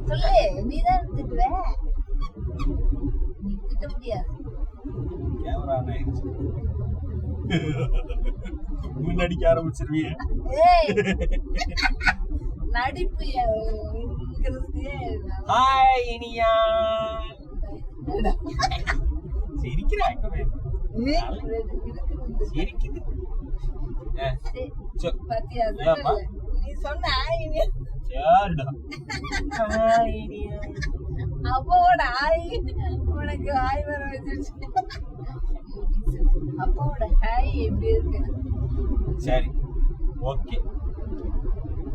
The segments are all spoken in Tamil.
சொல்லு, நீதான் திட்டுவ. நீ திட்ட முடியாது. கேமரா ஆயிடுச்சு. நடிக்க ஆரம்பிச்சிருவீங்க. நடிப்பு ஹாய் இனியா. சிரிக்கிறாங்க. சிரிக்குது. நீ சொன்ன அப்பாவோட ஆய் உனக்கு ஆய் வர வச்சிருச்சு. அப்பாவோட ஹாய் எப்படி இருக்கு? சரி, ஓகே.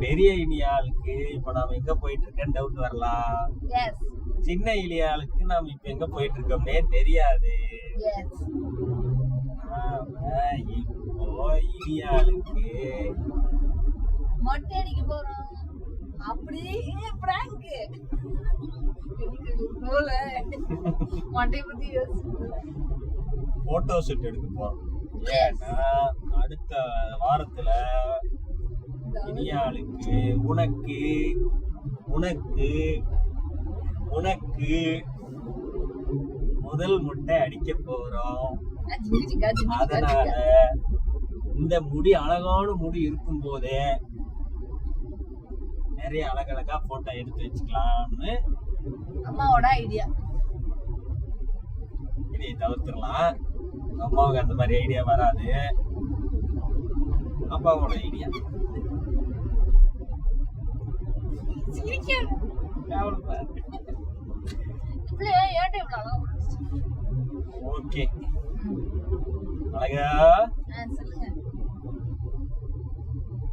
பெரிய இனியாளுக்கு இப்ப நாம எங்க போயிட்டு இருக்கேன்னு டவுட் வரலாம். சின்ன இலியாளுக்கு நாம இப்ப எங்க போயிட்டு இருக்கோம்னே தெரியாது. இப்போ இலியாளுக்கு மொட்டை அடிக்க போறோம். அப்படியே பிராங்க் போல மொட்டை பத்தி போட்டோ ஷூட் எடுக்க போறோம். ஏன்னா அடுத்த வாரத்துல இனியாளுக்கு உனக்கு உனக்கு உனக்கு முதல் முட்டை அடிக்க போறோம். அதனால இந்த முடி அழகான முடி இருக்கும் போதே நிறைய அழகழகா போட்டோ எடுத்து வச்சுக்கலாம்னு அம்மாவோட ஐடியா. இதையை தவிர்த்துடலாம். அம்மாவுக்கு அந்த மாதிரி ஐடியா வராது. அப்பாவோட ஐடியா. ஓகே அழகா,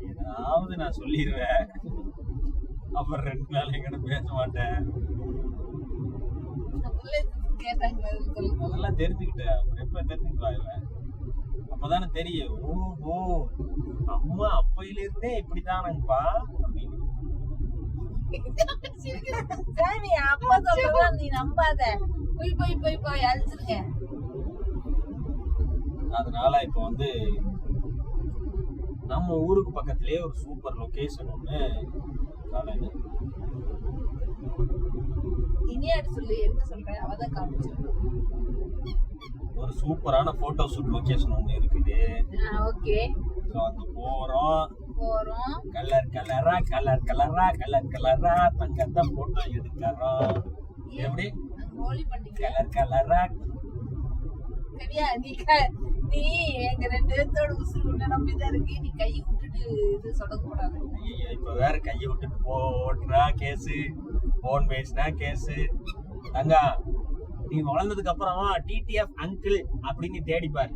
ஏதாவது நான் சொல்லிடுவேன். அப்புறம் 2 நாள் எங்கிட்ட பேச மாட்டேன். அதெல்லாம் தெரிஞ்சுக்கிட்டேன். எப்ப தெரிஞ்சுக்குவாங்க? அப்பதானே தெரியும். ஓஹோ, அம்மா அப்பையில இருந்தே இப்படித்தானங்கப்பா அப்படின்னு. அப்பா சொல்றதா நீ நம்பாத. போய் அழிச்சிருக்க. அதனால இப்ப வந்து நம்ம ஊருக்கு பக்கத்திலேயே ஒரு சூப்பர் லொகேஷன் ஒண்ணு காலையில இனியாடு சொல்லி என்ன சொல்றேன் அவதான் காமிச்சு. ஒரு சூப்பரான போட்டோ ஷூட் லொகேஷன் ஒண்ணு இருக்குது. ஓகே, சோ அங்க போறோம். கலர் கலரா தங்கத்த போட்டோ எடுக்கறோம். எப்படி ஹோலி பண்டிகை கலர் கலரா சரியா? நீ எங்க 2 பேர்த்தோட உசுறு உன்ன நம்பிதான் இருக்கு. நீ கையை விட்டுட்டு இது சொல்லக்கூடாது. இப்ப வேற கையை விட்டுட்டு போட்டுனா கேசு, போன் பேசினா கேசு. தங்கா, நீ வளர்ந்ததுக்கு அப்புறம் டிடிஎஃப் அங்கிள் அப்படின்னு தேடிப்பாரு.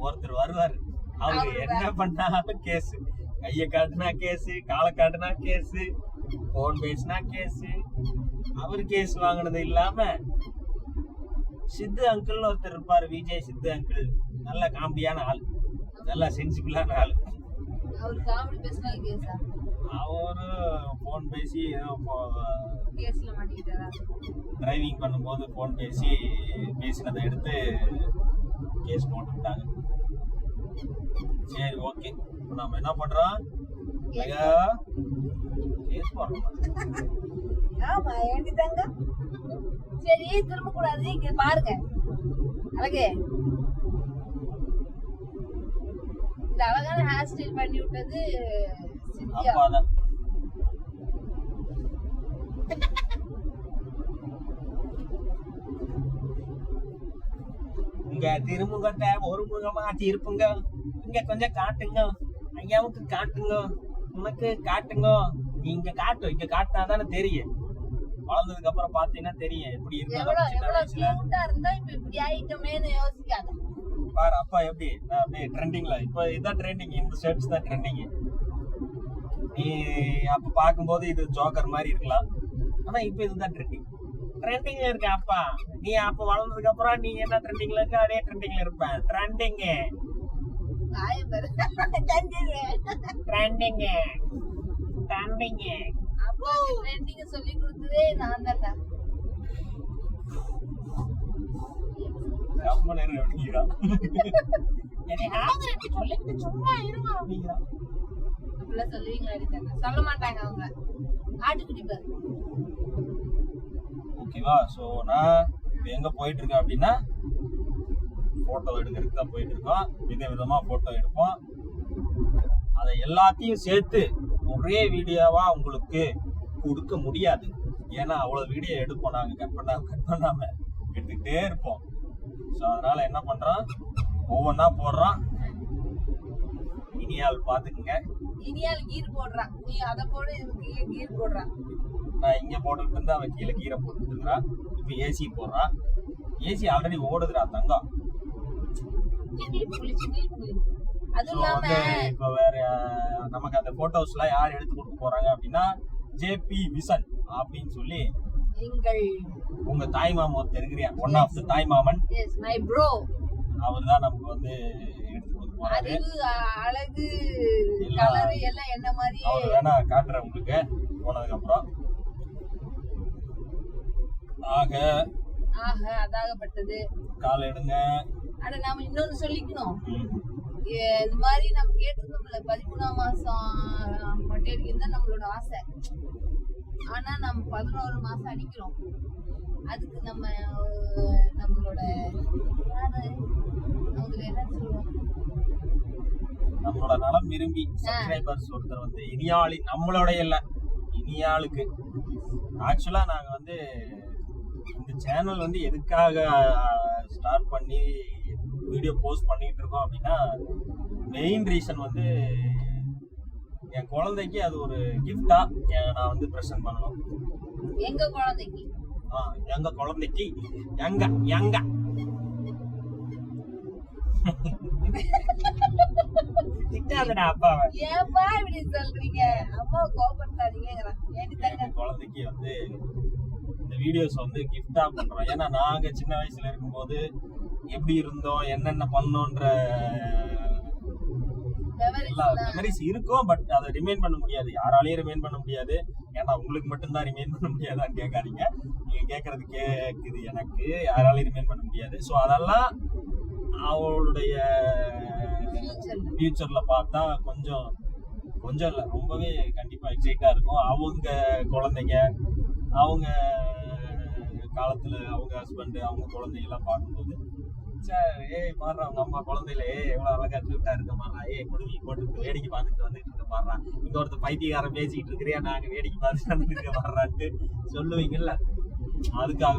ஒருத்தர் வருவாரு. அவரு என்ன பண்ணாலும் கேசு. கைய காட்டுனா கேசு, காலை காட்டுனா கேசு, போன் பேசினா கேசு. அவரு கேஸ் வாங்கினது இல்லாம சித்து அங்கிள் ஒருத்தர் இருப்பாரு. விஜய் சித்து அங்கிள் நல்ல காமெடியான ஆள், நல்ல சென்சிபிளான ஆள். அவரு காமெடி பேசினா கேஸா? அவரு போன் பேசி ஏதோ கேஸ்ல மாட்டிக்கிட்டாரா? டிரைவிங் பண்ணும்போது போன் பேசினதை எடுத்து கேஸ் போட்டுட்டாங்க. சரி, ஓகே. இப்போ நாம என்ன பண்றோம்? கேஸ் போடுறோம். ஆமா, ஏண்டிதாங்க. சரி, திரும்ப கூடாது. இங்க பாருங்க அழகே, இந்த அழகான ஹேர் ஸ்டைல் பண்ணி விட்டது சித்தியா. அப்பாதான். இங்க திருமுகத்தை ஒரு முகமா இருப்புங்க. இங்க கொஞ்சம் காட்டுங்க, ஐயாவுக்கு காட்டுங்க, உனக்கு காட்டுங்க. நீங்க காட்டும், இங்க காட்டினாதானே தெரியும். வளர்ந்ததுக்கு அப்புறம் பாத்தீங்கன்னா தெரியும் எப்படி இருந்தா. பாரு அப்பா எப்படி அப்படியே ட்ரெண்டிங்ல. இப்ப இதான் ட்ரெண்டிங், இந்த ஷர்ட்ஸ் தான் ட்ரெண்டிங். நீ அப்ப பாக்கும்போது இது ஜோக்கர் மாதிரி இருக்கலாம், ஆனா இப்ப இதுதான் ட்ரெண்டிங்ல இருக்க. அப்பா நீ அப்ப வளர்ந்ததுக்கு அப்புறம் நீ என்ன ட்ரெண்டிங்ல இருக்க, அதே ட்ரெண்டிங்ல இருப்பேன். ட்ரெண்டிங் சொல்லி கொடுத்ததே நான் தான்டா. சும்மா இருமா அப்படிங்கிறான். சொல்லுவீங்களா? சொல்ல மாட்டாங்க அவங்க. ஆட்டுக்குட்டி பாரு ஓகேவா? ஸோ நான் இப்போ எங்கே போயிட்டு இருக்கேன் அப்படின்னா ஃபோட்டோ எடுக்கிறதுக்கு தான் போயிட்டு இருக்கோம். விதவிதமாக ஃபோட்டோ எடுப்போம். அதை எல்லாத்தையும் சேர்த்து ஒரே வீடியோவாக உங்களுக்கு கொடுக்க முடியாது. ஏன்னா அவ்வளோ வீடியோ எடுப்போம் நாங்கள், கட் பண்ணாமல் எடுத்துக்கிட்டே இருப்போம். ஸோ அதனால் என்ன பண்ணுறோம், ஒவ்வொன்றா போடுறோம். இனியால் பார்த்துக்குங்க. இனியால் கீர் போடுறான், நீ அதை போடு, கீர் போடுறான். நான் இங்கே போட்டுக்கிட்டு இருந்தா அவன் கீழே கீரை போட்டுக்கிட்டு இருக்கிறான். இப்போ ஏசி போடுறான். ஏசி ஆல்ரெடி ஓடுதுடா தங்கம். அதுவும் இல்லாம இப்போ வேற நமக்கு அந்த போட்டோஸ்லாம் யார் எடுத்து கொடுக்க போறாங்க அப்படின்னா ஜேபி விசன் அப்படின்னு சொல்லி உங்க தாய் மாமன் ஒருத்தர் இருக்கிறியா, ஒன் ஆஃப் த தாய் மாமன், அவர் தான் நமக்கு வந்து எடுத்து கொடுக்க போறாரு. அழகு கலர் எல்லாம் என்ன மாதிரி அவர் வேணா காட்டுறேன் உங்களுக்கு போனதுக்கு அப்புறம். அதாகப்பட்டது காலை எடுங்க. ஆனா நாம இன்னொன்னு சொல்லிக்கணும், இது மாதிரி நம்ம கேட்டிருந்தோம்ல 13ஆம் மாசம் மொட்டை அடிக்கிறது தான் நம்மளோட ஆசை. ஆனா நம்ம 11 மாசம் அடிக்கிறோம். அதுக்கு நம்மளோட என்ன சொல்லுவோம், நம்மளோட நலம் விரும்பி சப்ஸ்கிரைபர்ஸ் ஒருத்தர் வந்து இனியாளி, நம்மளோட இல்ல இனியாளுக்கு. ஆக்சுவலா நாங்க வந்து இந்த சேனல் வந்து எதுக்காக ஸ்டார்ட் பண்ணி வீடியோ போஸ்ட் பண்ணிட்டு இருக்கோம் அப்படின்னா, மெயின் ரீசன் வந்து என் குழந்தைக்கு அது ஒரு கிஃப்டா நான் வந்து ப்ரெசென்ட் பண்ணணும். எங்க குழந்தைக்கு எங்க திட்டாதடா அப்பாவை. ஏப்பா இப்படி சொல்றீங்க, அம்மா கோபப்படாதீங்கங்கறான். என் குழந்தைக்கு வந்து இந்த வீடியோஸ் வந்து கிஃப்டா பண்றோம். ஏன்னா நாங்க சின்ன வயசுல இருக்கும்போது எப்படி இருந்தோம், என்னென்ன பண்ணோன்ற எல்லா மெமரிஸ் இருக்கும். பட் அதை ரிமைன் பண்ண முடியாது, யாராலையும் ரிமைன் பண்ண முடியாது. ஏன்னா உங்களுக்கு மட்டும்தான் ரிமைன் பண்ண முடியாதான்னு கேட்காதீங்க, நீங்க கேட்கறது கேக்குது எனக்கு, யாராலையும் ரிமைன் பண்ண முடியாது. ஸோ அதெல்லாம் அவளுடைய ஃபியூச்சர்ல பார்த்தா கொஞ்சம் இல்ல ரொம்பவே கண்டிப்பா எக்ஸைட்டா இருக்கும். அவங்க குழந்தைங்க, அவங்க காலத்துல அவங்க ஹஸ்பண்ட், அவங்க குழந்தைங்கெல்லாம் பார்க்கும்போது ஏய் பாடுறா அவங்க அம்மா குழந்தையில எவ்வளவு அழகா கியூட்டா இருக்கமா, குடுமி போட்டு வேடிக்கை பார்த்துட்டு வந்துட்டு இருக்க பாடுறா, இங்க ஒருத்தர் பைத்தியக்காரன் பேசிக்கிட்டு இருக்கிறியா, நாங்க வேடிக்கை பார்த்துட்டு வந்துட்டு இருக்க பாடுறான்ட்டு சொல்லுவீங்கல்ல. அதுக்காக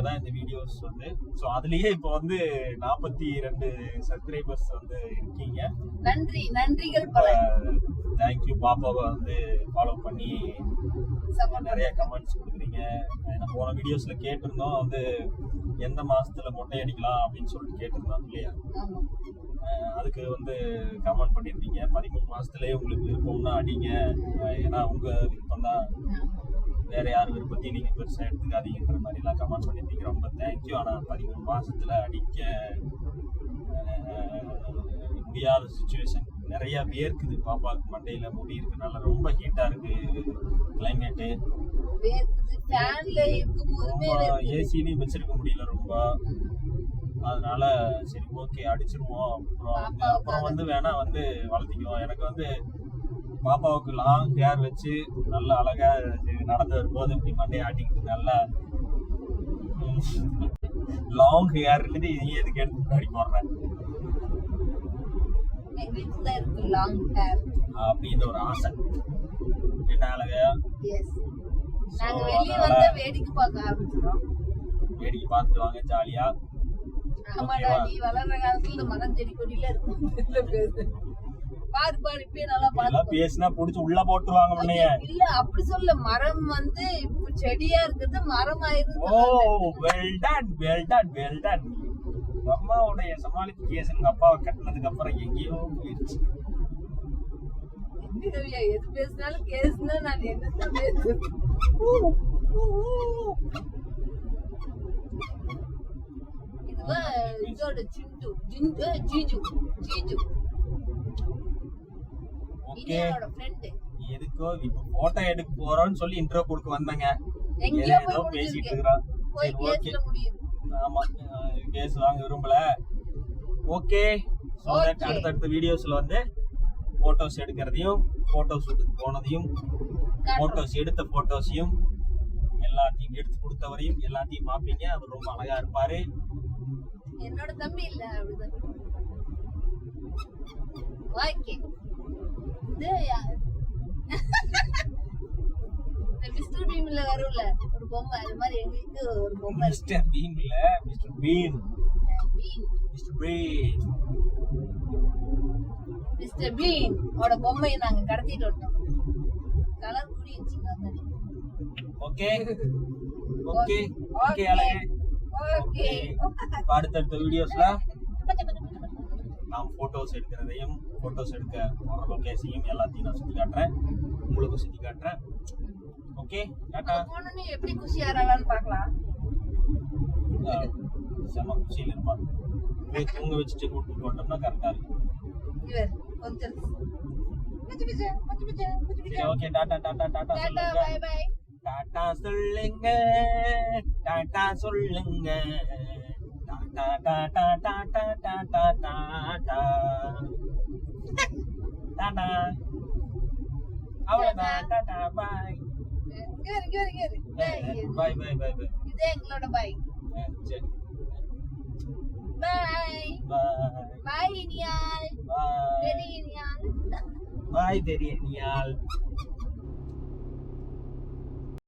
தான் இந்த வீடியோஸ் வந்து. ஸோ அதுலயே இப்போ வந்து 42 சப்ஸ்கிரைபர்ஸ் வந்து இருக்கீங்க. நன்றிகள். தேங்க்யூ. பாப்பாவை வந்து ஃபாலோ பண்ணி நிறைய கமெண்ட்ஸ் கொடுக்குறீங்க. போன வீடியோஸ்ல கேட்டிருந்தோம் வந்து எந்த மாசத்துல மொட்டை அடிக்கலாம் அப்படின்னு சொல்லிட்டு கேட்டிருந்தோம் இல்லையா. அதுக்கு வந்து கமெண்ட் பண்ணியிருந்தீங்க 13 மாசத்துலயே உங்களுக்கு விருப்பம்னா அடிங்க, ஏன்னா உங்க விருப்பம் தான், வேற யார் விருப்பத்தையும் நீங்க பெருசா எடுத்துக்காதீங்கன்ற மாதிரி எல்லாம் கமெண்ட் பண்ணியிருந்தீங்க. ரொம்ப தேங்க்யூ. ஆனா 13 மாசத்துல அடிக்க முடியாத சுச்சுவேஷன். நிறைய வேர்க்குது பாப்பாவுக்கு, மண்டையில முடி இருக்கனால ரொம்ப ஹீட்டா இருக்கு கிளைமேட்டு. ஏசிலையும் வச்சிருக்க முடியல ரொம்ப. அதனால சரி ஓகே அடிச்சிருவோம். அப்புறம் வந்து வேணா வந்து வளர்த்திக்குவோம். எனக்கு வந்து பாப்பாவுக்கு லாங் ஹேர் வச்சு நல்லா அழகா நடந்து வரும்போது இப்படி மண்டையை ஆட்டிக்கிட்டு நல்லா லாங் ஹேர் இருந்து நீ எதுக்கு எடுத்து முன்னாடி போடுறேன் அப்படின்னு ஒரு ஆசை. என்ன அழகா வேடிக்கை பார்த்துட்டு வாங்க ஜாலியா. வளர்ற காலத்துல மரம் செடி கொடியில இருக்கும். பாரு இப்ப நல்லா பேசினா புடிச்சு உள்ள போட்டுருவாங்க முன்னைய. இல்ல அப்படி சொல்ல, மரம் வந்து இப்ப செடியா இருக்குது, மரம் ஆயிருக்கு. ஓ வெல் டன். அம்மாவுடைய சமாளிஃபிகேஷன் அப்பாவை கட்டினதுக்கு அப்புறம் எங்கேயோ போயிடுச்சு. எது பேசினாலும் கேஸ்னா நான் என்ன பேசுறேன். இதோட ஜீஜு எதுக்கோ இப்ப போட்டோ எடுக்க போறோம்னு சொல்லி இன்ட்ரோ கொடுக்க வந்தாங்க, ஏதோ பேசிட்டு இருக்கிறான். ஆமா கேஸ் வாங்க விரும்பல. ஓகே அடுத்தடுத்த வீடியோஸ்ல வந்து போட்டோஸ் எடுக்கிறதையும், போட்டோ ஷூட்டுக்கு போனதையும், போட்டோஸ் எடுத்த போட்டோஸையும் எல்லாத்தையும் எடுத்து கொடுத்தவரையும் எல்லாத்தையும் பாப்பீங்க. அவர் ரொம்ப அழகா இருப்பாரு. என்னோட தம்பி இல்ல அப்படிதான். ஓகே இது மிஸ்டர் பீம்ல வரும்ல ஒரு பொம்மை, அது மாதிரி எங்களுக்கு ஒரு பொம்மை இருக்கு. மிஸ்டர் பீம் இல்ல, mister been. Been mister been. Mister been ஓட பொம்மையை நாங்க கடத்திட்டு வந்தோம். கலர் கூடி வச்சுக்காங்க. ஓகே ஓகே ஓகே அழகே. ஓகே அடுத்தடுத்த வீடியோஸ்ல நாம் போட்டோஸ் எடுக்கிறதையும் போட்டோஸ் எடுக்க லொகேஷனையும் எல்லாத்தையும் நான் சுத்தி காட்டுறேன், உங்களுக்கும் சுத்தி காட்டுறேன். ஓகே டாடா. போனோனே எப்படி குஷி ஆறாளான்னு பார்க்கலாம். செம குஷியில் இருப்பான். போய் தூங்க வச்சுட்டு கூட்டிட்டு போட்டோம்னா கரெக்டா இருக்கும். இவர் கொஞ்சம் சரி ஓகே டாடா டாடா டாடா சொல்லுங்க. By by. டாடா சொல்லுங்க, டாடா சொல்லுங்க, டாடா டாடா டாடா டாடா டாடா டாடா. அவ்வளவுதான், டாடா பாய். பாய் பாய் பாய் பாய். இதே எங்களோட பாய். சரி பாய் பாய் பாய் இனியால். பாய் வெரி இனியால். பாய் தெரியனியால்.